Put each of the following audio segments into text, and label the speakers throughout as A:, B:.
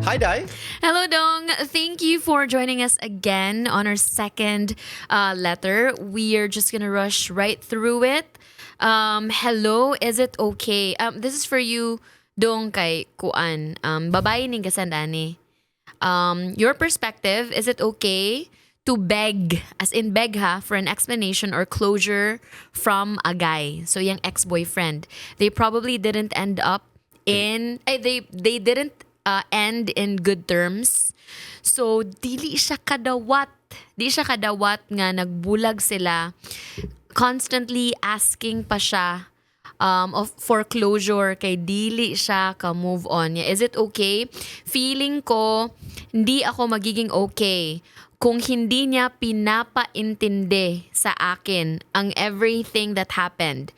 A: Hi, Dai.
B: Hello, Dong. Thank you for joining us again on our second letter. We are just gonna rush right through it. Hello, is it okay? This is for you, Dong kay Kuan. Babae ning kasandani. Your perspective, is it okay to beg, as in beg ha, for an explanation or closure from a guy? So yung ex-boyfriend. They probably didn't end up they didn't end in good terms. So dili siya kadawat. Di siya kadawat nga nagbulag sila. Constantly asking pa siya of foreclosure kay dili siya ka move on niya. Is it okay? Feeling ko hindi ako magiging okay kung hindi niya pinapaintindi sa akin ang everything that happened.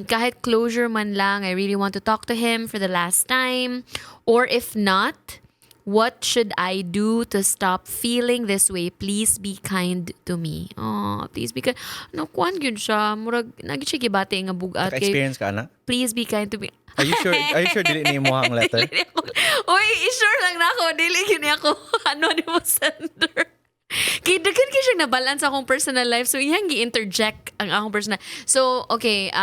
B: Kahit closure man lang, I really want to talk to him for the last time. Or if not, what should I do to stop feeling this way? Please be kind to me. Oh, please be kind. Nakuan yun siya. Murag, naging siya gibati nga bugat.
A: Naka-experience ka na?
B: Please be kind to me.
A: Are you sure? Are you sure dili ni mo ang letter?
B: Uy, sure lang na ako. Dili yun ako. Anonymous sender. Kaya daghan kaya siyang nabalance akong personal life. So, iyang gi-interject ang akong personal. So, okay.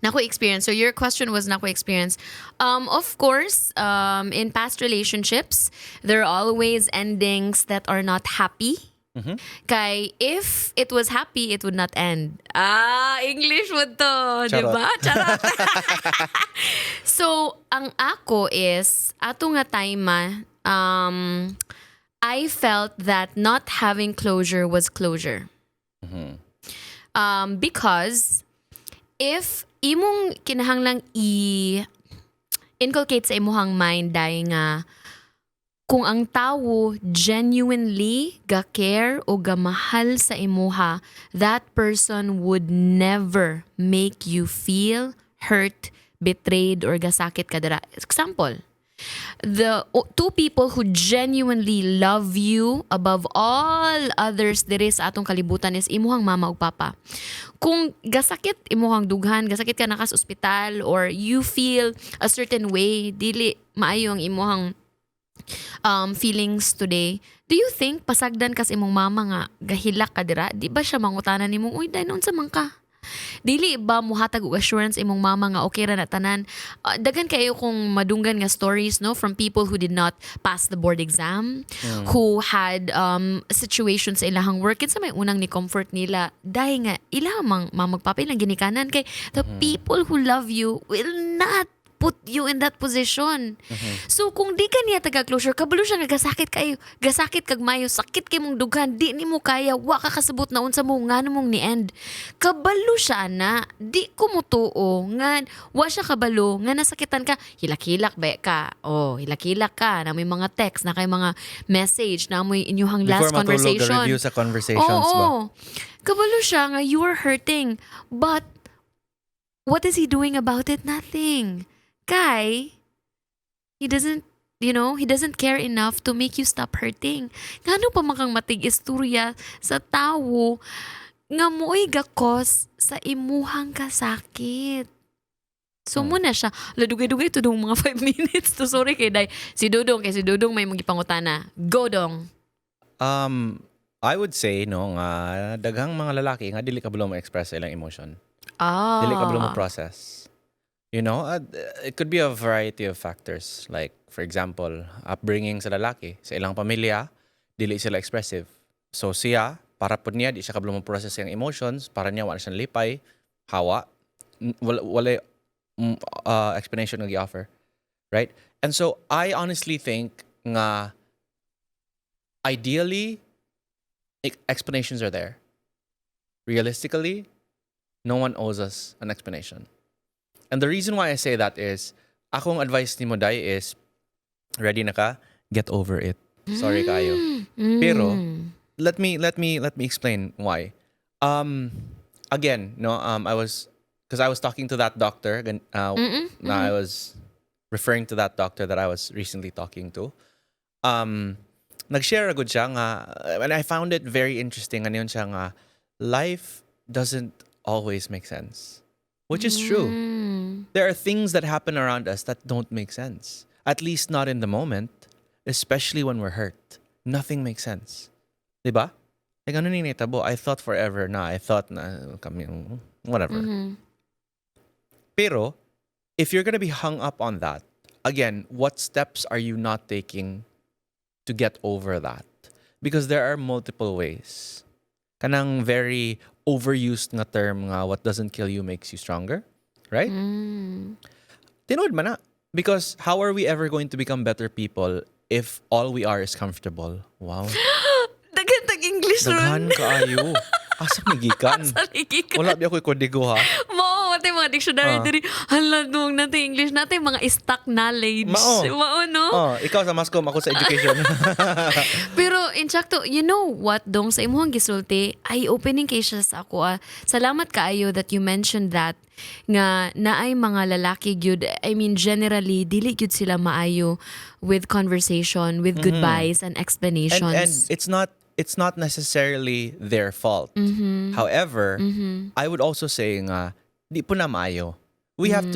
B: Nako experience. So, your question was nako experience. Of course, in past relationships, there are always endings that are not happy. Kay if it was happy, it would not end. English would to, di ba? Charot. So, ang ako is, ato nga time I felt that not having closure was closure. Because if imong kinahanglang inculcate sa imuhang mind dahil nga kung ang tao genuinely ga-care o gamahal sa imuha, that person would never make you feel hurt, betrayed, or gasakit ka dira. Example, the two people who genuinely love you above all others diri sa atong kalibutan is imuhang mama ug papa. Kung gasakit imuhang dughan, gasakit ka na ka sa ospital, or you feel a certain way, dili maayo ang imuhang feelings today, do you think pasagdan kas imong mama nga gahilak ka dira? Di ba siya mangutanan nimo, uy dai noon sa man ka? Dili ba muhatag og assurance imong mama nga okay ra na tanan? Daghan kayo kung madunggan nga stories no from people who did not pass the board exam, who had situations sa ilahang work sa may unang ni comfort nila dahil nga ilang mamagpapilang ginikanan kay the people who love you will not put you in that position. So kung di ka niya taga-closure, kabalo siya nga gasakit kayo, gasakit kag mayo, sakit kay mong dughan, di ni mo kaya, wa ka kasabot na unsa mo ngano mong ni end. Kabalo siya na, di ko mo tuo, nga wa siya kabalo, nga nasakitan ka, hilak-hilak ba ka? Oh, hilak-hilak ka, na may mga text, na kay mga message, na may inyuhang last
A: Before
B: conversation.
A: matulog, review sa conversations ba?
B: Kabalo siya nga, you are hurting. But, what is he doing about it? Nothing. Guy, he doesn't care enough to make you stop hurting. Ngano pa makang matig istorya sa tawo nga mo'y gakos sa imuhang kasakit. So muna siya, ladugay-dugay to dong mga 5 minutes to sorry kay Day. Si Dudong may magipangutana. Go Dong.
A: I would say no nga daghang mga lalaki nga dili kabalo mo-express sa ilang emotion. Dili kabalo mo-process. You know, it could be a variety of factors. Like, for example, upbringing sa lalaki. Sa ilang pamilya, dili sila expressive. So siya, para po niya, di siya kabalo mo-process yung emotions, para niya wala siyang lipay, hawa, wala explanation nga gi-offer. Right? And so, I honestly think nga, ideally, explanations are there. Realistically, no one owes us an explanation. And the reason why I say that is, akong advice ni mo, Day, is, ready na ka? Get over it. Sorry kayo. Pero, let me explain why. Again, no, because I was talking to that doctor, I was referring to that doctor that I was recently talking to. Nag-share agad siya nga, and I found it very interesting, ano yun siya nga, life doesn't always make sense. Which is true. There are things that happen around us that don't make sense. At least not in the moment, especially when we're hurt. Nothing makes sense. Diba? Like, ano ni Netabo? I thought forever na. I thought na kami, whatever. Pero, if you're gonna be hung up on that, again, what steps are you not taking to get over that? Because there are multiple ways. Kanang very overused na term nga, what doesn't kill you makes you stronger. Right? Tinood man na. Because how are we ever going to become better people if all we are is comfortable? Wow.
B: Daghan English
A: Daghan
B: ron.
A: kaayo. Asa nagikan?
B: Saligikan.
A: Wala biya ko'y kodigo ha.
B: Mao, matay mga dictionary diri. Hala, dong natin English natin mga stock knowledge. Mao, no?
A: Ikaw sa mascom, ako sa education.
B: Pero in sakto, you know what dong sa imuhang gisulti, ay opening kay siya sa ako. Salamat kaayo that you mentioned that nga naay mga lalaki gyud. I mean generally dili gyud sila maayo with conversation, with goodbyes and explanations.
A: And it's not necessarily their fault. However, I would also say nga di po na maayo. We have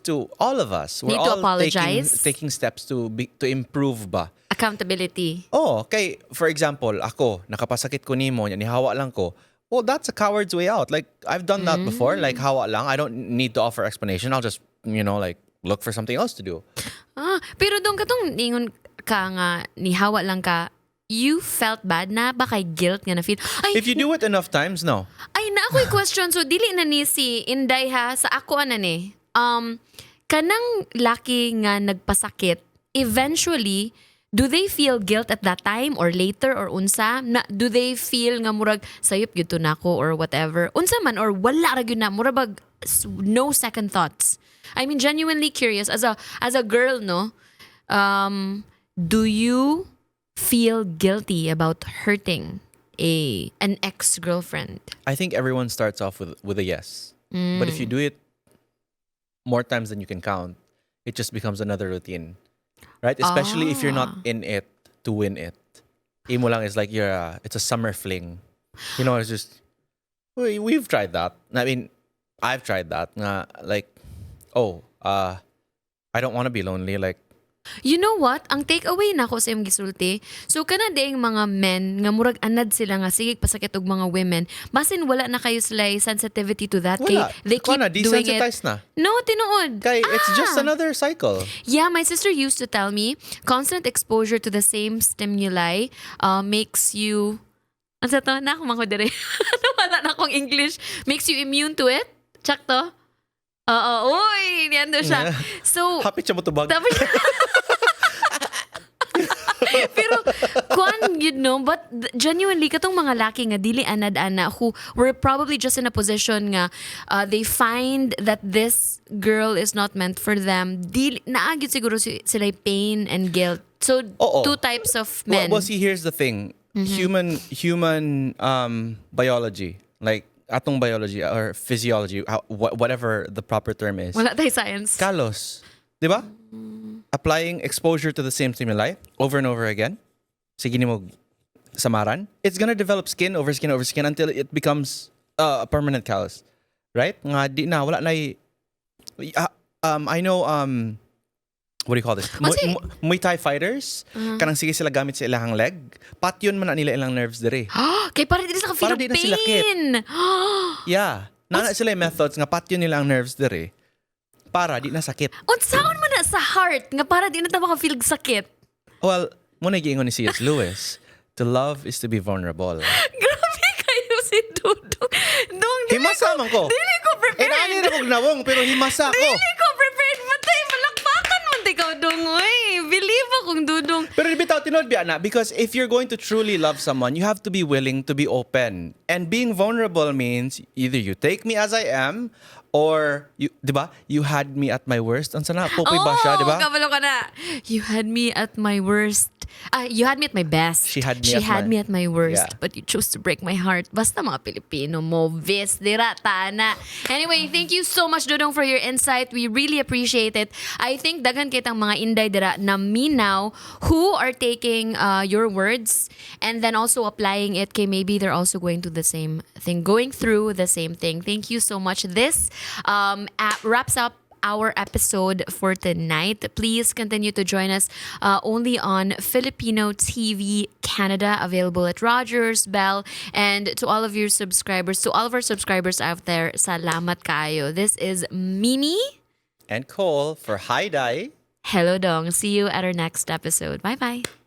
A: to all of us. We're
B: Need to
A: all
B: apologize.
A: taking steps to improve ba.
B: Accountability.
A: Kay for example, ako nakapasakit ko nimo, nya nihawa lang ko. Well, that's a coward's way out. Like I've done that before. Like hawa lang. I don't need to offer explanation. I'll just, like look for something else to do.
B: Pero dong katong ningon ka nga nihawa lang ka, you felt bad na ba kay guilt nga na feel? Ay,
A: If you do it enough times, no.
B: Ay, na ako'y question. So, dili na ni si Inday ha, sa ako ni. Kanang laki nga nagpasakit, eventually, do they feel guilt at that time or later or unsa? Do they feel nga murag sayop gyud to nako or whatever? Unsa man or wala ra gyud na murag no second thoughts. I mean, genuinely curious as a girl, no? Do you feel guilty about hurting an ex-girlfriend?
A: I think everyone starts off with a yes. But if you do it more times than you can count, it just becomes another routine. Right? Especially if you're not in it to win it. Imo lang is like it's a summer fling. It's just we've tried that. I mean, I've tried that. Like, I don't want to be lonely. Like,
B: you know what? Ang takeaway na ko sa iyong gisulti, so kana daing mga men nga murag anad sila nga sige pasakit og mga women, basin wala na kayo sila sensitivity to that.
A: wala.
B: Kay they keep doing it.
A: Desensitized na.
B: No, tinuod.
A: Kay it's just another cycle.
B: Yeah, my sister used to tell me constant exposure to the same stimuli makes you ano to? Na ako mako dire. Wala na akong English. Makes you immune to it. Check to. Uy, niyan siya. So,
A: Happy siya mo tubag.
B: tapos, pero kuan but genuinely katong mga laki nga dili anad-ana who were probably just in a position nga they find that this girl is not meant for them, dili naagid siguro sila pain and guilt. So two types of men.
A: Well, see, here's the thing. Human biology, like atong biology or physiology, whatever the proper term is.
B: Wala tayo science.
A: Kalos. Di ba? Applying exposure to the same stimuli over and over again. Sige ni mo samaran. It's gonna develop skin over skin over skin until it becomes a permanent callus. Right? Nga di na wala na I know what do you call this? Muay Thai fighters, kanang sige sila gamit sa ilang leg, patyon man na nila ilang nerves dire.
B: Kay para di na sila
A: Para
B: feel
A: di na sila kit.
B: pain.
A: Yeah. Nana sila yung methods nga patyon nila ang nerves dire. Para di na sakit.
B: Unsaon man na sa heart nga para di na ta maka-feel sakit.
A: Well, muna giingon ni C.S. Lewis, to love is to be vulnerable.
B: Grabe kayo si Dudong.
A: Himasa man ko.
B: Dili ko prepared.
A: Inani na kong nawong, pero himasa ko.
B: Dili ko prepared. Matay, malakpakan man ikaw dong. Uy, believe akong Dudong.
A: Pero bitaw tinod biya na, because if you're going to truly love someone, you have to be willing to be open. And being vulnerable means either you take me as I am, or you, 'di ba? You had me at my worst. Ang sana popoy ba siya, 'di ba?
B: Kabalo ka na. You had me at my worst. You had me at my best.
A: She had
B: me at my worst.
A: Yeah.
B: But you chose to break my heart. Basta mga Pilipino mo, vis, dira, tana. Anyway, thank you so much, Dodong, for your insight. We really appreciate it. I think daghan kitang mga inday dira na minaw who are taking your words and then also applying it kay maybe they're also going through the same thing, going through the same thing. Thank you so much. This wraps up our episode for tonight. Please continue to join us only on Filipino TV Canada, available at Rogers, Bell, and to all of your subscribers, to all of our subscribers out there, salamat kayo. This is Mimi
A: and Cole for Hi Dai.
B: Hello Dong. See you at our next episode. Bye-bye.